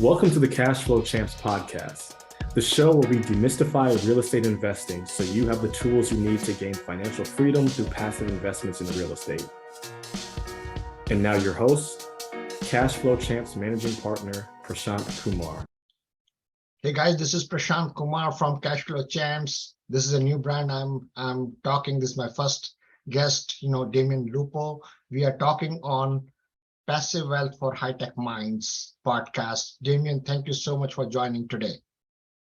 Welcome to the Cash Flow Champs podcast, the show where we demystify real estate investing so you have the tools you need to gain financial freedom through passive investments in real estate. And now your host, Cash Flow Champs managing partner, Prashant Kumar. Hey guys, this is Prashant Kumar from Cash Flow Champs. This is a new brand I'm talking. This is my first guest, Damion Lupo. We are talking on Passive Wealth for High-Tech Minds podcast. Damion, thank you so much for joining today.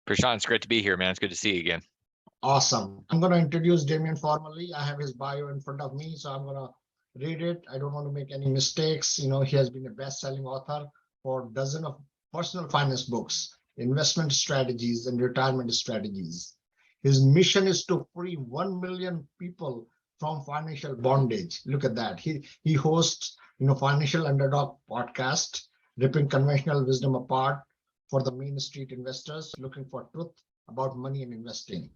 Prashant, it's great to be here, man. It's good to see you again. Awesome. I'm going to introduce Damion formally. I have his bio in front of me, so I'm going to read it. I don't want to make any mistakes. He has been a best-selling author for dozens of personal finance books, investment strategies, and retirement strategies. His mission is to free 1 million people from financial bondage. Look at that. He hosts Financial Underdog podcast, ripping conventional wisdom apart for the Main Street investors looking for truth about money and investing.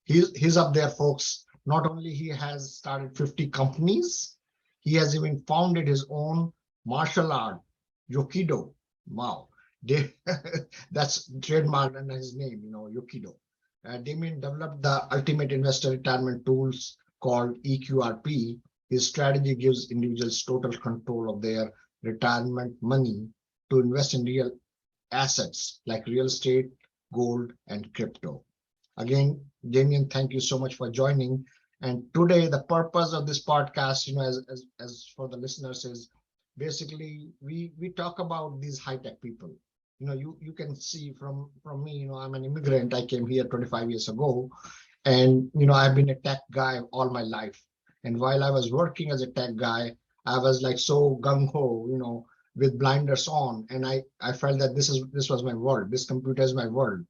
He's up there, folks. Not only he has started 50 companies, he has even founded his own martial art, Yokido. Wow. That's trademarked under his name, Yokido. Damion developed the ultimate investor retirement tools called eQRP. His strategy gives individuals total control of their retirement money to invest in real assets like real estate, gold, and crypto. Again, Damion, thank you so much for joining. And today, the purpose of this podcast, as for the listeners, is basically we talk about these high-tech people. You can see from me, I'm an immigrant. I came here 25 years ago, and I've been a tech guy all my life. And while I was working as a tech guy, I was like so gung-ho, with blinders on. And I felt that this was my world. This computer is my world.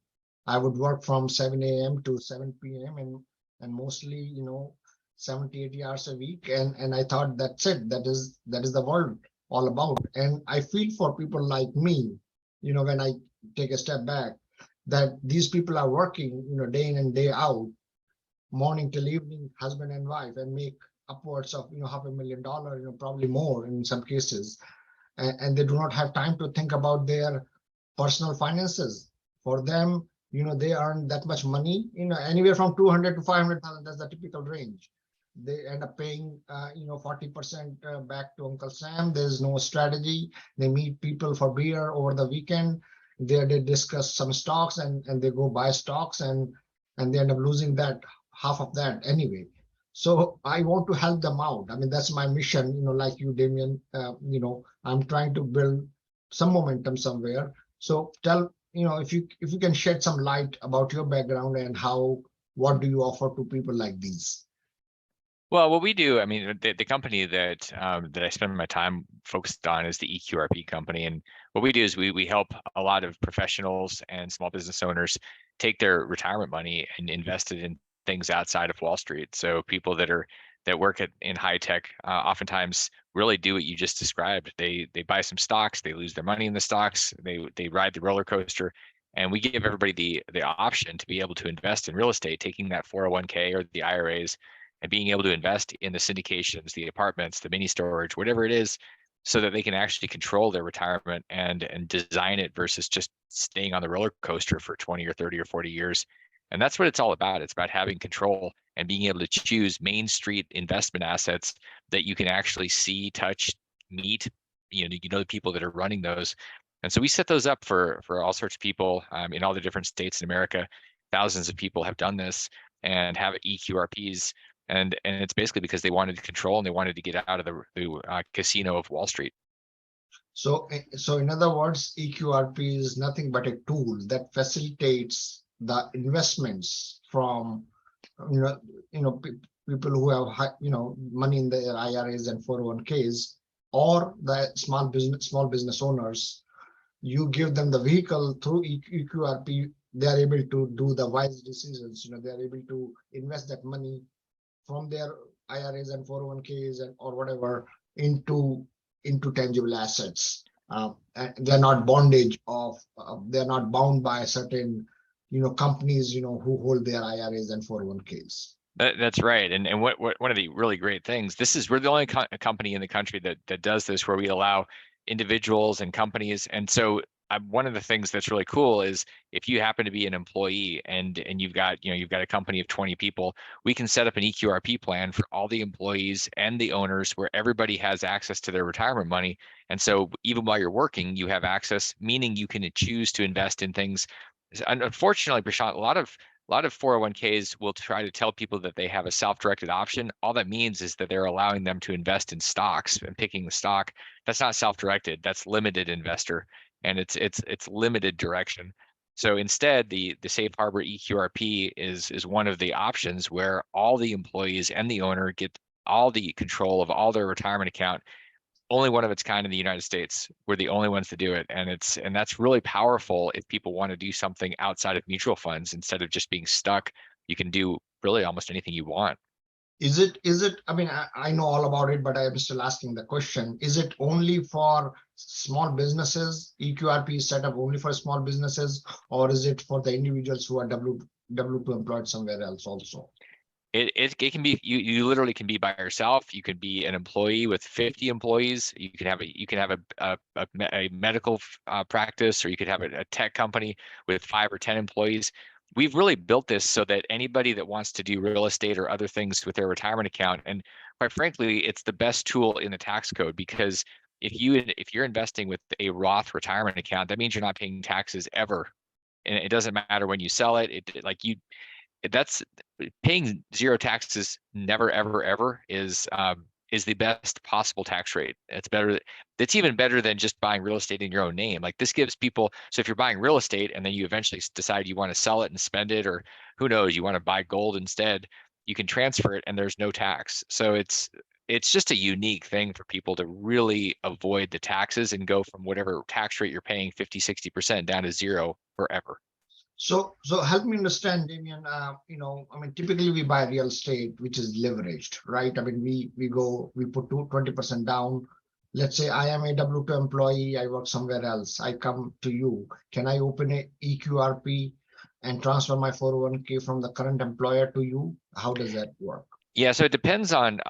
I would work from 7 a.m. to 7 p.m. and mostly, 70, 80 hours a week. And I thought that's it. That is the world all about. And I feel for people like me, when I take a step back, that these people are working, day in and day out, morning till evening, husband and wife, and make upwards of $500,000, probably more in some cases, and they do not have time to think about their personal finances. For them, they earn that much money, anywhere from 200 to 500,000. That's the typical range. They end up paying 40% back to Uncle Sam. There's no strategy. They meet people for beer over the weekend. They discuss some stocks and they go buy stocks and they end up losing that half of that anyway. So I want to help them out. I mean, that's my mission, like you, Damion. I'm trying to build some momentum somewhere. So tell, if you can shed some light about your background and what do you offer to people like these? Well, what we do, the company that I spend my time focused on is the eQRP company. And what we do is we help a lot of professionals and small business owners take their retirement money and invest it in things outside of Wall Street. So people that work in high tech oftentimes really do what you just described. They buy some stocks, they lose their money in the stocks, they ride the roller coaster, and we give everybody the option to be able to invest in real estate, taking that 401k or the IRAs and being able to invest in the syndications, the apartments, the mini storage, whatever it is, so that they can actually control their retirement and design it versus just staying on the roller coaster for 20 or 30 or 40 years. And that's what it's all about. It's about having control and being able to choose Main Street investment assets that you can actually see, touch, meet, the people that are running those. And so we set those up for all sorts of people in all the different states in America. Thousands of people have done this and have EQRPs. And it's basically because they wanted control and they wanted to get out of the casino of Wall Street. So in other words, eQRP is nothing but a tool that facilitates the investments from people who have money in their IRAs and 401ks, or the small business owners. You give them the vehicle through eQRP. They are able to do the wise decisions. They are able to invest that money from their IRAs and 401ks or whatever into tangible assets. They're not they're not bound by certain companies who hold their IRAs and 401ks. That's right. And what one of the really great things, we're the only company in the country that does this, where we allow individuals and companies. And so one of the things that's really cool is if you happen to be an employee and you've got a company of 20 people, we can set up an eQRP plan for all the employees and the owners where everybody has access to their retirement money. And so even while you're working, you have access, meaning you can choose to invest in things. And unfortunately, Prashant, a lot of 401ks will try to tell people that they have a self-directed option. All that means is that they're allowing them to invest in stocks and picking the stock. That's not self-directed. That's limited investor, and it's limited direction. So instead, the safe harbor eQRP is one of the options where all the employees and the owner get all the control of all their retirement account. Only one of its kind in the United States. We're the only ones to do it. And that's really powerful if people want to do something outside of mutual funds. Instead of just being stuck, you can do really almost anything you want. Is it, I mean, I know all about it, but I'm still asking the question. Is it only for small businesses? eQRP is set up only for small businesses, or is it for the individuals who are W2 employed somewhere else also? It can be, you literally can be by yourself. You could be an employee with 50 employees. You can have a medical practice, or you could have a tech company with 5 or 10 employees. We've really built this so that anybody that wants to do real estate or other things with their retirement account, and quite frankly, it's the best tool in the tax code, because if you're investing with a Roth retirement account, that means you're not paying taxes ever. And it doesn't matter when you sell it. That's paying zero taxes never, ever, ever is the best possible tax rate. It's better. It's even better than just buying real estate in your own name. Like, this gives people, so if you're buying real estate and then you eventually decide you want to sell it and spend it, or who knows, you want to buy gold instead, you can transfer it and there's no tax. So it's just a unique thing for people to really avoid the taxes and go from whatever tax rate you're paying, 50-60% down to zero forever. So help me understand, Damion. I mean, typically we buy real estate, which is leveraged, right? I mean, we put 20% down. Let's say I am a W2 employee, I work somewhere else. I come to you. Can I open a eQRP and transfer my 401k from the current employer to you? How does that work? Yeah, so it depends on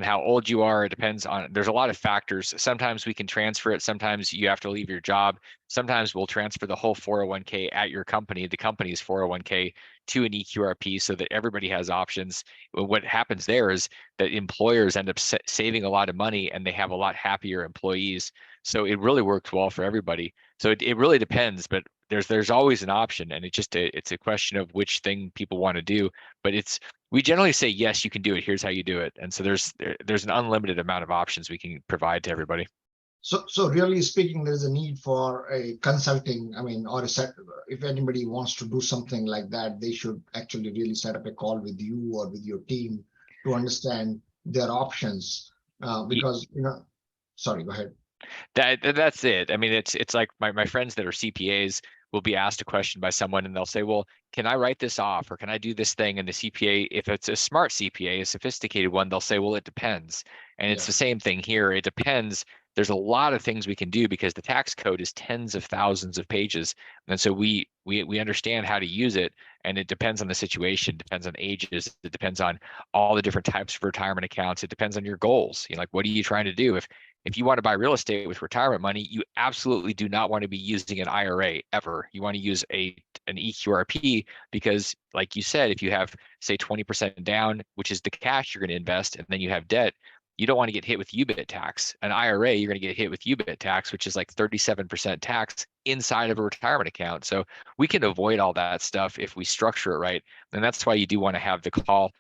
how old you are. It depends on, there's a lot of factors. Sometimes we can transfer it. Sometimes you have to leave your job. Sometimes we'll transfer the whole 401k at your company, the company's 401k, to an eQRP so that everybody has options. What happens there is that employers end up saving a lot of money and they have a lot happier employees. So it really works well for everybody. So it really depends, but there's always an option, and it's a question of which thing people want to do. But we generally say, yes, you can do it. Here's how you do it. And so there's an unlimited amount of options we can provide to everybody. So really speaking, there's a need for a consulting, I mean, or if anybody wants to do something like that, they should actually really set up a call with you or with your team to understand their options. Because, sorry, go ahead. That's it. I mean, it's like my friends that are CPAs will be asked a question by someone and they'll say, well, can I write this off, or can I do this thing? And the CPA, if it's a smart CPA, a sophisticated one, they'll say, well, it depends. And it's the same thing here. It depends. There's a lot of things we can do because the tax code is tens of thousands of pages. And so we understand how to use it, and it depends on the situation, depends on ages, it depends on all the different types of retirement accounts. It depends on your goals. Like, what are you trying to do? If you want to buy real estate with retirement money, you absolutely do not want to be using an IRA ever. You want to use an eQRP, because, like you said, if you have, say, 20% down, which is the cash you're going to invest, and then you have debt, you don't want to get hit with UBIT tax. An IRA, you're going to get hit with UBIT tax, which is like 37% tax inside of a retirement account. So we can avoid all that stuff if we structure it right. And that's why you do want to have the call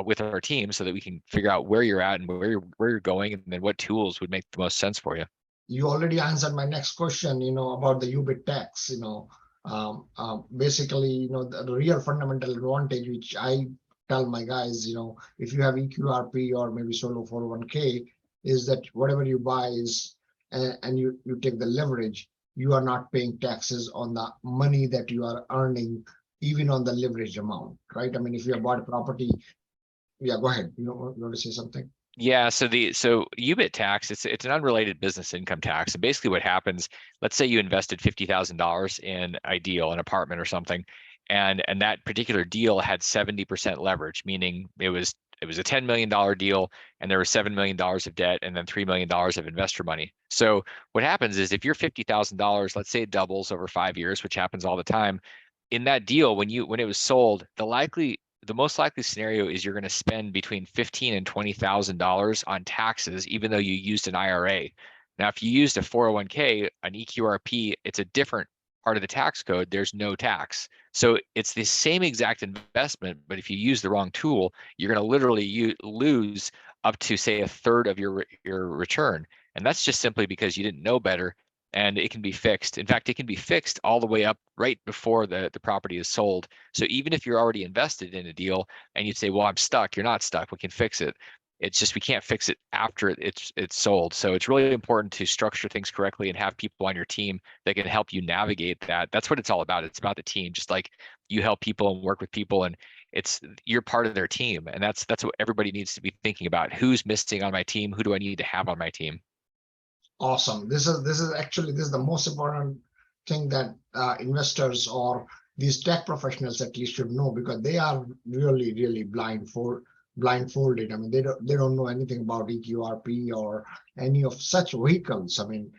with our team, so that we can figure out where you're at and where you're going, and then what tools would make the most sense for you. You already answered my next question, about the UBIT tax. Basically, the real fundamental advantage, which I tell my guys, if you have eQRP or maybe solo 401k, is that whatever you buy is, and you take the leverage, you are not paying taxes on the money that you are earning, even on the leverage amount, right? I mean, if you have bought a property, yeah, go ahead. You want to say something? Yeah, so UBIT tax, it's an unrelated business income tax. And basically what happens, let's say you invested $50,000 in a deal, an apartment or something, and that particular deal had 70% leverage, meaning it was it was a $10 million deal and there was $7 million of debt and then $3 million of investor money. So what happens is if you're $50,000, let's say it doubles over 5 years, which happens all the time, in that deal, when it was sold, the most likely scenario is you're going to spend between $15,000 and $20,000 on taxes, even though you used an IRA. Now, if you used a 401k, an eQRP, it's a different part of the tax code. There's no tax. So it's the same exact investment, but if you use the wrong tool, you're going to literally lose up to, say, a third of your return. And that's just simply because you didn't know better, and it can be fixed. In fact, it can be fixed all the way up right before the property is sold. So even if you're already invested in a deal and you'd say, well, I'm stuck, you're not stuck, we can fix it. It's just we can't fix it after it's sold. So it's really important to structure things correctly and have people on your team that can help you navigate that. That's what it's all about. It's about the team. Just like you help people and work with people, and you're part of their team. And that's what everybody needs to be thinking about. Who's missing on my team? Who do I need to have on my team? Awesome. This is the most important thing that investors or these tech professionals at least should know, because they are really blindfolded. I mean, they don't know anything about eQRP or any of such vehicles. I mean,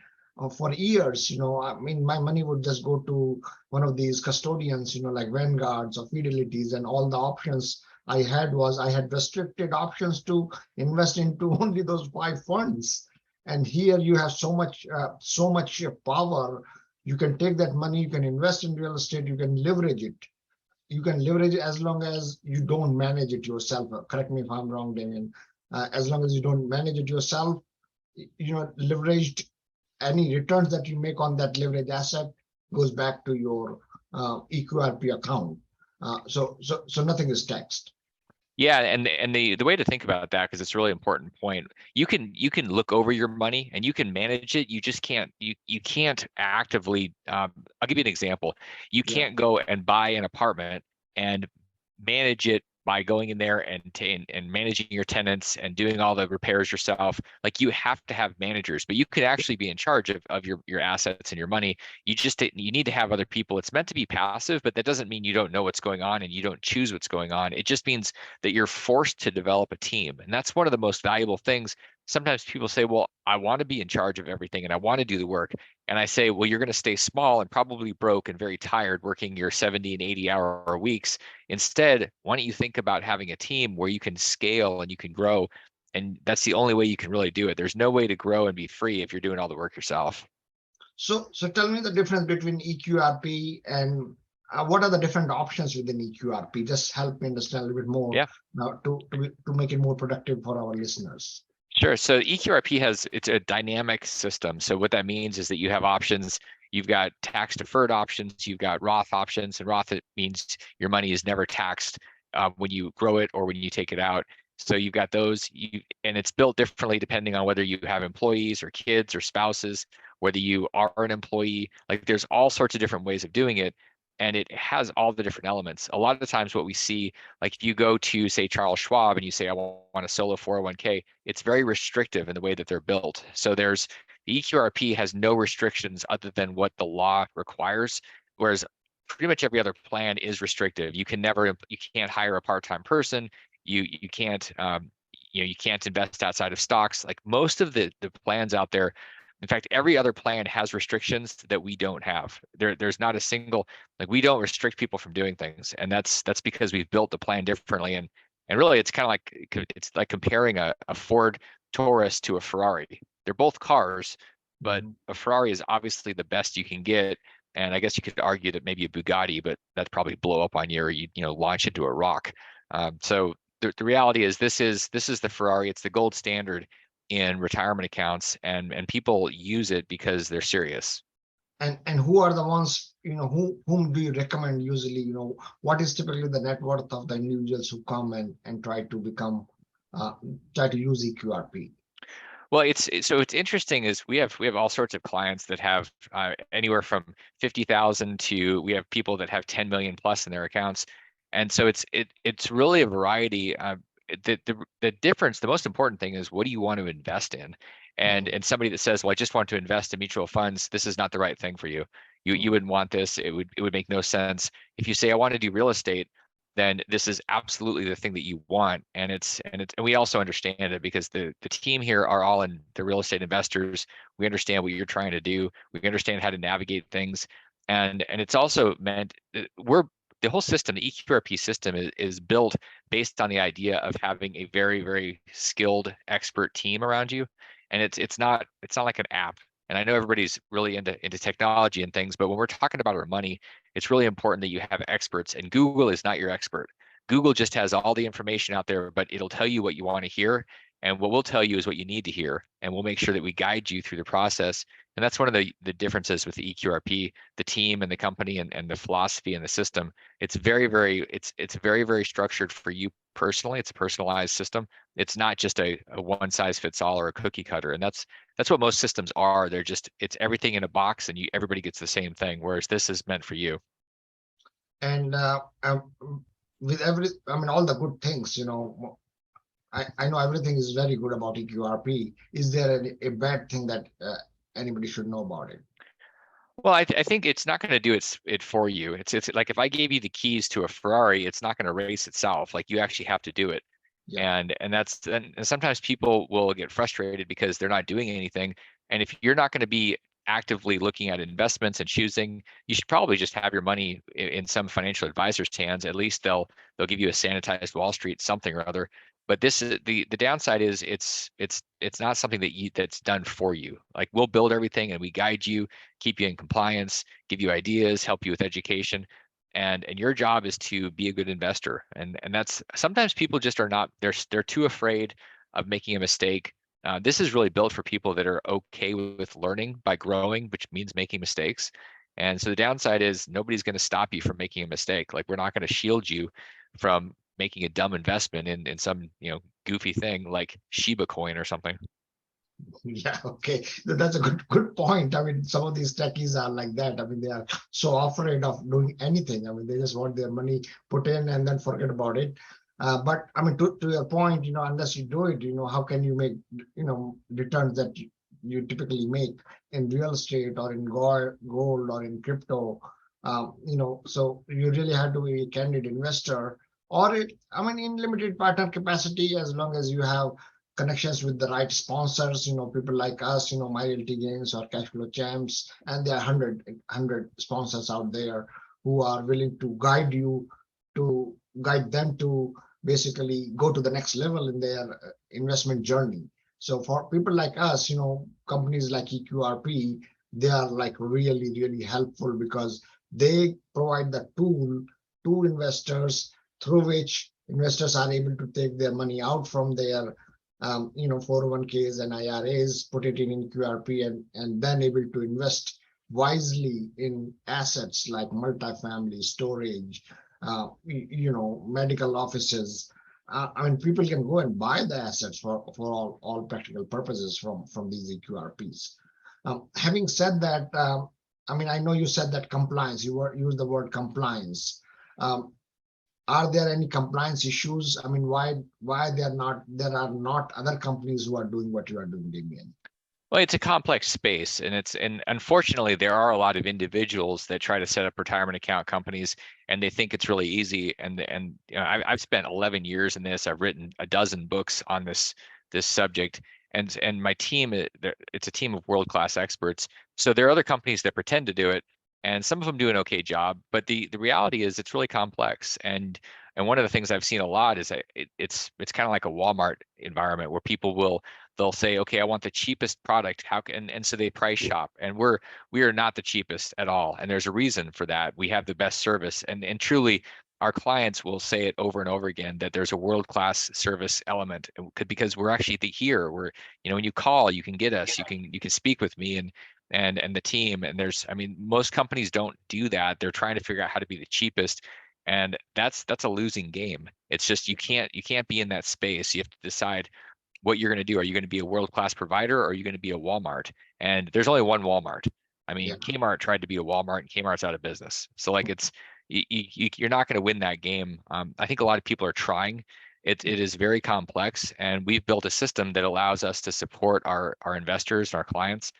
for years, I mean, my money would just go to one of these custodians, like Vanguards or Fidelities, and all the options I had restricted options to invest into only those 5 funds. And here you have so much power. You can take that money, you can invest in real estate, you can leverage it. You can leverage it as long as you don't manage it yourself. Correct me if I'm wrong, Damion. As long as you don't manage it yourself, leveraged, any returns that you make on that leverage asset goes back to your eQRP account. So nothing is taxed. Yeah, and the way to think about that, because it's a really important point, you can look over your money and you can manage it. You just can't you can't actively. I'll give you an example. You can't go and buy an apartment and manage it by going in there and managing your tenants and doing all the repairs yourself. Like, you have to have managers, but you could actually be in charge of your assets and your money. You need to have other people. It's meant to be passive, but that doesn't mean you don't know what's going on and you don't choose what's going on. It just means that you're forced to develop a team. And that's one of the most valuable things. Sometimes people say, well, I want to be in charge of everything and I want to do the work. And I say, well, you're going to stay small and probably broke and very tired working your 70 and 80-hour weeks. Instead, why don't you think about having a team where you can scale and you can grow? And that's the only way you can really do it. There's no way to grow and be free if you're doing all the work yourself. So tell me the difference between eQRP and what are the different options within eQRP? Just help me understand a little bit more. Yeah. Now to make it more productive for our listeners. Sure. So eQRP it's a dynamic system. So what that means is that you have options. You've got tax deferred options, you've got Roth options, and Roth, it means your money is never taxed when you grow it or when you take it out. So you've got those, and it's built differently depending on whether you have employees or kids or spouses, whether you are an employee. Like, there's all sorts of different ways of doing it. And it has all the different elements. A lot of the times what we see, like if you go to, say, Charles Schwab and you say, I want a solo 401k, it's very restrictive in the way that they're built. So the eQRP has no restrictions other than what the law requires, whereas pretty much every other plan is restrictive. You can't hire a part-time person. You can't you can't invest outside of stocks. Like, most of the plans out there, in fact, every other plan has restrictions that we don't have. There's not a single, like, we don't restrict people from doing things, and that's because we've built the plan differently. And really, it's kind of like comparing a Ford Taurus to a Ferrari. They're both cars, but a Ferrari is obviously the best you can get. And I guess you could argue that maybe a Bugatti, but that'd probably blow up on you, or you launch into a rock. So the reality is this is the Ferrari. It's the gold standard in retirement accounts, and people use it because they're serious. And who are the ones, whom do you recommend usually? What is typically the net worth of the individuals who come and try to use eQRP? Well, it's interesting is we have all sorts of clients that have anywhere from 50,000 to, we have people that have 10 million plus in their accounts. And so it's really a variety. The difference, the most important thing is, what do you want to invest in? And somebody that says, well, I just want to invest in mutual funds, this is not the right thing for you. You wouldn't want this. It would make no sense. If you say, I want to do real estate, then this is absolutely the thing that you want. And we also understand it because the team here are all in the real estate investors. We understand what you're trying to do. We understand how to navigate things. And it's also meant the whole system, the eQRP system is built based on the idea of having a very, very skilled expert team around you. And it's not like an app. And I know everybody's really into technology and things, but when we're talking about our money, it's really important that you have experts, and Google is not your expert. Google just has all the information out there, but it'll tell you what you want to hear. And what we'll tell you is what you need to hear. And we'll make sure that we guide you through the process. And that's one of the differences with the eQRP, the team and the company and the philosophy and the system. It's very, very structured for you personally. It's a personalized system. It's not just a one size fits all or a cookie cutter. And that's what most systems are. It's everything in a box and everybody gets the same thing, whereas this is meant for you. And with all the good things, I know everything is very good about eQRP. Is there a bad thing that anybody should know about it? Well, I think it's not going to do it for you. It's like if I gave you the keys to a Ferrari, it's not going to race itself. Like you actually have to do it. Yeah. And sometimes people will get frustrated because they're not doing anything. And if you're not going to be actively looking at investments and choosing, you should probably just have your money in some financial advisor's hands. At least they'll give you a sanitized Wall Street something or other. But this is the downside is it's not something that's done for you. Like we'll build everything and we guide you, keep you in compliance, give you ideas, help you with education. And your job is to be a good investor. And that's sometimes people just are not, they're too afraid of making a mistake. This is really built for people that are okay with learning by growing, which means making mistakes. And so the downside is nobody's going to stop you from making a mistake. Like we're not going to shield you from making a dumb investment in some goofy thing like Shiba coin or something. Yeah, okay. That's a good point. I mean, some of these techies are like that. I mean, they are so afraid of doing anything. I mean, they just want their money put in and then forget about it. But I mean, to your point, unless you do it, how can you make, returns that you typically make in real estate or in gold or in crypto? So you really have to be a candid investor or, in limited partner capacity, as long as you have connections with the right sponsors, people like us, My Realty Gains or Cashflow Champs, and there are 100 sponsors out there who are willing to guide them to basically go to the next level in their investment journey. So for people like us, companies like eQRP, they are like really, really helpful because they provide the tool to investors through which investors are able to take their money out from their 401ks and IRAs, put it in eQRP and then able to invest wisely in assets like multifamily, storage, medical offices. People can go and buy the assets for all practical purposes from these eQRPs. Having said that, I know you said that compliance, you used the word compliance. Are there any compliance issues? Why there are not other companies who are doing what you are doing, Damion? Well, it's a complex space, and unfortunately, there are a lot of individuals that try to set up retirement account companies, and they think it's really easy. And I've spent 11 years in this. I've written a dozen books on this subject, and my team, it's a team of world-class experts. So there are other companies that pretend to do it, and some of them do an okay job. But the reality is, it's really complex. And one of the things I've seen a lot is that it's kind of like a Walmart environment where they'll say, okay, I want the cheapest product. And so they price shop, and we are not the cheapest at all. And there's a reason for that. We have the best service, and truly our clients will say it over and over again that there's a world-class service element because we're actually here. We're, when you call, you can get us, you can speak with me and the team. And most companies don't do that. They're trying to figure out how to be the cheapest. And that's a losing game. It's just you can't be in that space. You have to decide what you're going to do. Are you going to be a world-class provider, or are you going to be a Walmart? And there's only one Walmart. Yeah. Kmart tried to be a Walmart, and Kmart's out of business. So like you're not going to win that game. I think a lot of people are trying. It is very complex, and we've built a system that allows us to support our investors, our clients,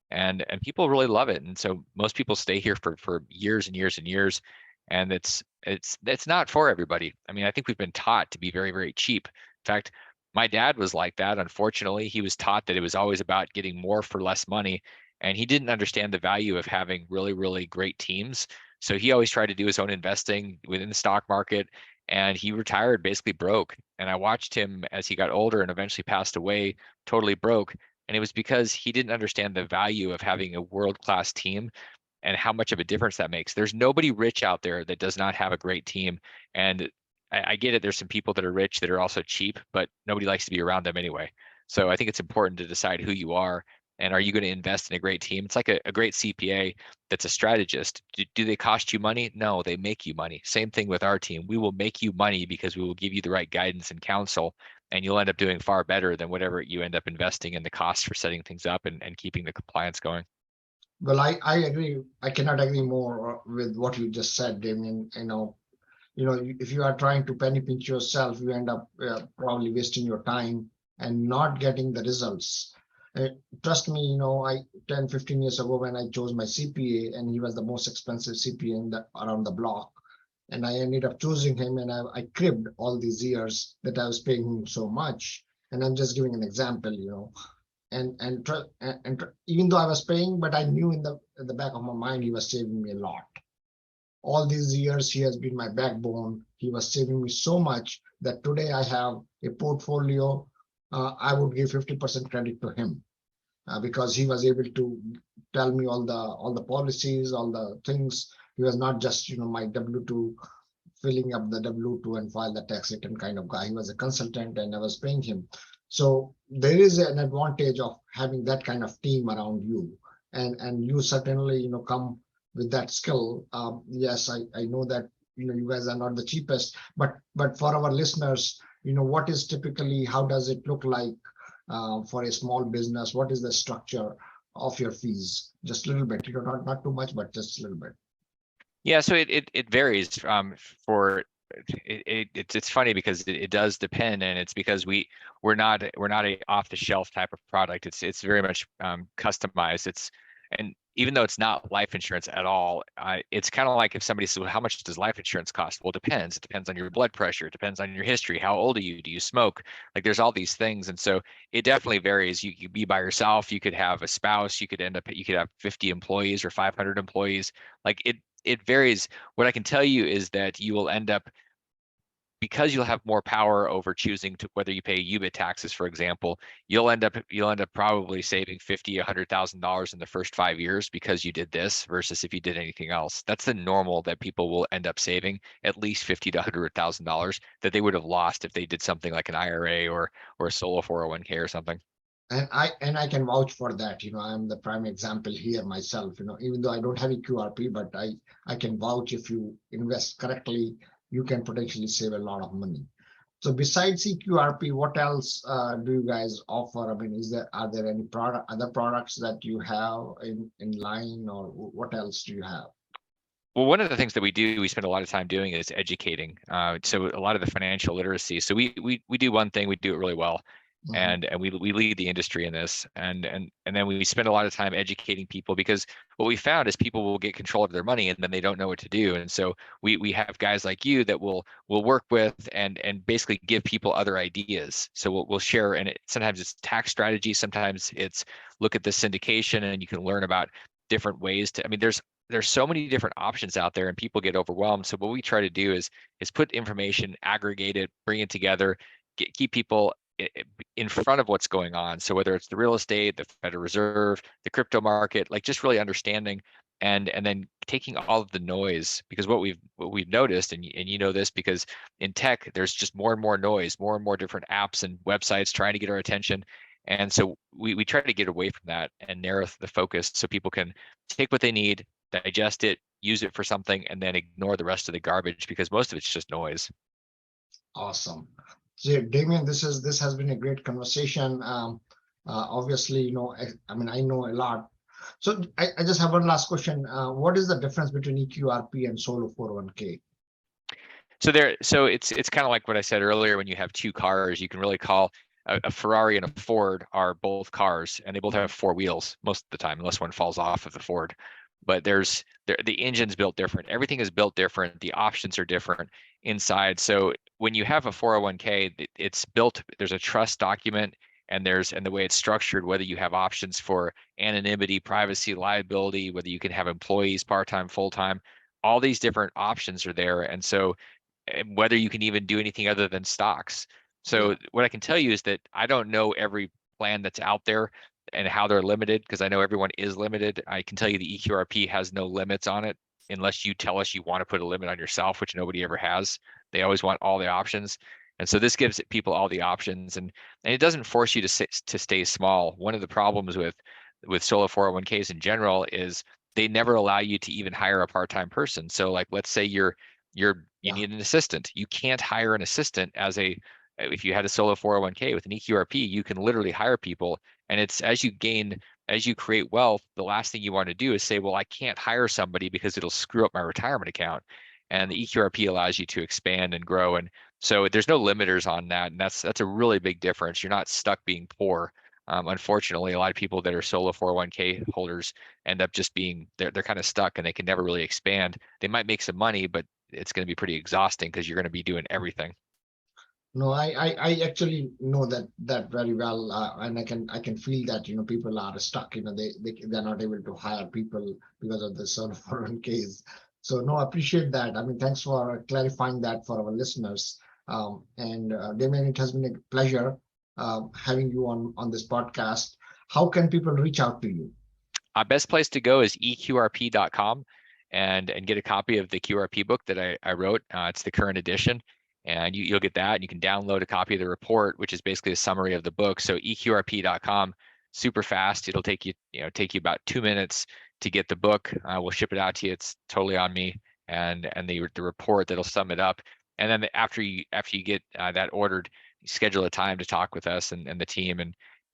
and people really love it. And so most people stay here for years and years and years. and it's not for everybody. I mean, I think we've been taught to be very, very cheap. In fact, my dad was like that. Unfortunately, he was taught that it was always about getting more for less money, and he didn't understand the value of having really, really great teams. So he always tried to do his own investing within the stock market, and he retired basically broke. And I watched him as he got older and eventually passed away totally broke. And it was because he didn't understand the value of having a world-class team and how much of a difference that makes. There's nobody rich out there that does not have a great team. And I get it. There's some people that are rich that are also cheap, but nobody likes to be around them anyway. So I think it's important to decide who you are and are you going to invest in a great team? It's like a great CPA that's a strategist. Do they cost you money? No, they make you money. Same thing with our team. We will make you money because we will give you the right guidance and counsel, and you'll end up doing far better than whatever you end up investing in the costs for setting things up and keeping the compliance going. Well, I agree. I cannot agree more with what you just said, Damien. If you are trying to penny pinch yourself, you end up probably wasting your time and not getting the results. Trust me, 10, 15 years ago when I chose my CPA, and he was the most expensive CPA around the block, and I ended up choosing him, and I cribbed all these years that I was paying him so much. And I'm just giving an example, and even though I was paying, but I knew in the back of my mind he was saving me a lot. All these years, he has been my backbone. He was saving me so much that today I have a portfolio. I would give 50% credit to him because he was able to tell me all the policies, all the things. He was not just my W-2, filling up the W-2 and file the tax return kind of guy. He was a consultant, and I was paying him. So there is an advantage of having that kind of team around you, and you certainly come with that skill. Yes, I know that you guys are not the cheapest, but for our listeners, what is typically, how does it look like for a small business? What is the structure of your fees? Just a little bit, not too much, but just a little bit. Yeah, so it varies for it's funny because it does depend, and it's because we're not a off the shelf type of product. It's very much customized. And even though it's not life insurance at all, it's kind of like if somebody says, well, how much does life insurance cost? Well, it depends. It depends on your blood pressure. It depends on your history. How old are you? Do you smoke? Like there's all these things. And so it definitely varies. You could be by yourself. You could have a spouse. You could have 50 employees or 500 employees. Like it varies. What I can tell you is that you will end up, because you'll have more power over choosing to whether you pay UBIT taxes, for example, you'll end up probably saving $50,000-$100,000 in the first 5 years because you did this versus if you did anything else. That's the normal that people will end up saving, at least $50,000-$100,000 that they would have lost if they did something like an IRA or a solo 401k or something. And I can vouch for that. I'm the prime example here myself. Even though I don't have eQRP, but I can vouch if you invest correctly, you can potentially save a lot of money. So besides eQRP, what else do you guys offer? I mean, are there any other products that you have in line, or what else do you have? Well, one of the things that we spend a lot of time doing is educating. So a lot of the financial literacy. So we do one thing, we do it really well. And we lead the industry in this, and then we spend a lot of time educating people, because what we found is people will get control of their money and then they don't know what to do. And so we have guys like you that will work with and basically give people other ideas. So we'll share, and sometimes it's tax strategy, sometimes it's look at the syndication, and you can learn about different ways to. I mean, there's so many different options out there, and people get overwhelmed. So what we try to do is put information, aggregate it, bring it together, keep people in front of what's going on. So whether it's the real estate, the Federal Reserve, the crypto market, like just really understanding and then taking all of the noise, because what we've noticed, and you know this because in tech, there's just more and more noise, more and more different apps and websites trying to get our attention. And so we try to get away from that and narrow the focus so people can take what they need, digest it, use it for something, and then ignore the rest of the garbage, because most of it's just noise. Awesome. So, Damion, this has been a great conversation. Obviously, I mean, I know a lot. So I just have one last question. What is the difference between eQRP and solo 401k? So it's kind of like what I said earlier. When you have two cars, you can really call a Ferrari and a Ford are both cars, and they both have four wheels most of the time, unless one falls off of the Ford. but the engine's built different. Everything is built different. The options are different inside. So when you have a 401k, it's built, there's a trust document, and the way it's structured, whether you have options for anonymity, privacy, liability, whether you can have employees part-time, full-time, all these different options are there. And so whether you can even do anything other than stocks. So what I can tell you is that I don't know every plan that's out there and how they're limited, because I know everyone is limited. I can tell you the eQRP has no limits on it unless you tell us you want to put a limit on yourself, which nobody ever has. They always want all the options. And so this gives people all the options, and it doesn't force you to stay small. One of the problems with solo 401ks in general is they never allow you to even hire a part-time person. So like, let's say you need an assistant. You can't hire an assistant if you had a solo 401k with an eQRP, you can literally hire people. And it's as you create wealth, the last thing you want to do is say, well, I can't hire somebody because it'll screw up my retirement account. And the eQRP allows you to expand and grow. And so there's no limiters on that. And that's a really big difference. You're not stuck being poor. Unfortunately, a lot of people that are solo 401k holders end up just they're kind of stuck, and they can never really expand. They might make some money, but it's going to be pretty exhausting because you're going to be doing everything. No, I actually know that very well, and I can feel that people are stuck. They're not able to hire people because of the sort of 401ks. So no, I appreciate that. I mean, thanks for clarifying that for our listeners. And Damion, it has been a pleasure having you on this podcast. How can people reach out to you? Best place to go is eqrp.com and get a copy of the QRP book that I wrote. It's the current edition. And you'll get that, and you can download a copy of the report, which is basically a summary of the book. So eqrp.com, super fast. It'll take you about 2 minutes to get the book. We'll ship it out to you. It's totally on me, and the report that'll sum it up. And then after you get that ordered, you schedule a time to talk with us and the team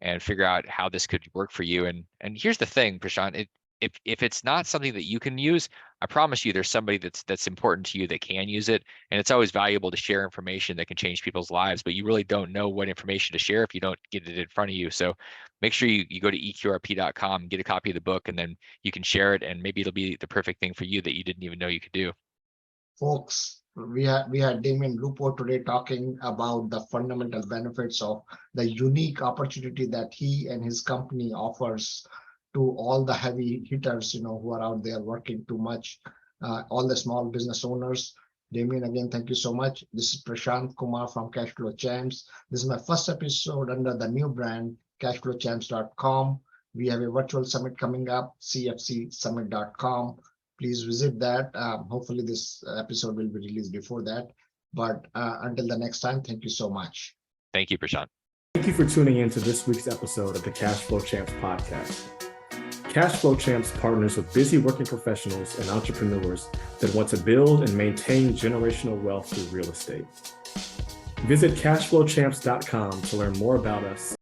and figure out how this could work for you. And here's the thing, Prashant, if it's not something that you can use, I promise you there's somebody that's important to you that can use it. And it's always valuable to share information that can change people's lives, but you really don't know what information to share if you don't get it in front of you. So make sure you go to eqrp.com, get a copy of the book, and then you can share it, and maybe it'll be the perfect thing for you that you didn't even know you could do. Folks, we had Damion Lupo today talking about the fundamental benefits of the unique opportunity that he and his company offers to all the heavy hitters, who are out there working too much, all the small business owners. Damion, again, thank you so much. This is Prashant Kumar from Cashflow Champs. This is my first episode under the new brand, cashflowchamps.com. We have a virtual summit coming up, cfcsummit.com. Please visit that. Hopefully this episode will be released before that. But until the next time, thank you so much. Thank you, Prashant. Thank you for tuning in to this week's episode of the Cashflow Champs podcast. Cashflow Champs partners with busy working professionals and entrepreneurs that want to build and maintain generational wealth through real estate. Visit cashflowchamps.com to learn more about us